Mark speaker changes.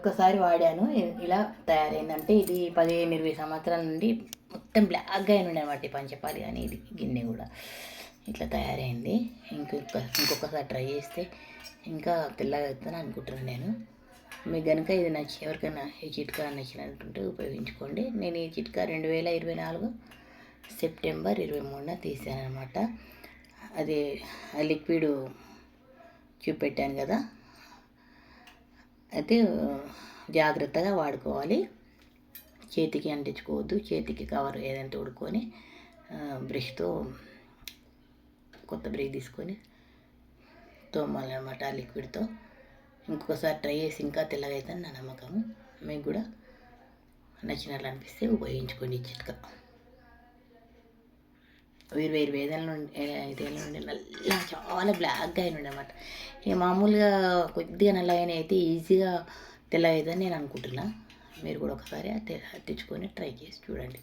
Speaker 1: ఒక్కసారి వాడాను ఇలా తయారైందంటే ఇది 15-20 సంవత్సరాల నుండి మొత్తం బ్లాక్గా అయిన అనమాట ఈ పంచపాలి కానీ ఇది గిన్నె కూడా ఇట్లా తయారైంది. ఇంకొకసారి ట్రై చేస్తే ఇంకా తెల్లగా అవుతుందని అనుకుంటున్నాను నేను. మీకు కనుక ఇది ఎవరికైనా ఈ చిట్కా నచ్చినట్టుంటే ఉపయోగించుకోండి. నేను ఈ చిట్కా 2024 సెప్టెంబర్ 23న తీసాను అనమాట. అది లిక్విడ్ చూపెట్టాను కదా, అయితే జాగ్రత్తగా వాడుకోవాలి. చేతికి అంటించుకోవద్దు. చేతికి కవర్ ఏదైనా తోడుకొని బ్రష్తో కొత్త బ్రష్ తీసుకొని తోమాలన్నమాట ఆ లిక్విడ్తో. ఇంకొకసారి ట్రై చేసి ఇంకా తెల్లగా అవుతుందని నా నమ్మకము. మీకు కూడా నచ్చినట్లు అనిపిస్తే ఉపయోగించుకోండి ఈ చిట్కా. 20 వేల నుండి నల్ల చాలా బ్లాక్గా అయిన అనమాట. ఇక మామూలుగా కొద్దిగా నల్లగా అయితే ఈజీగా తెల్లగా అవుతుందని నేను అనుకుంటున్నా. మీరు కూడా ఒకసారి తెచ్చుకొని ట్రై చేసి చూడండి.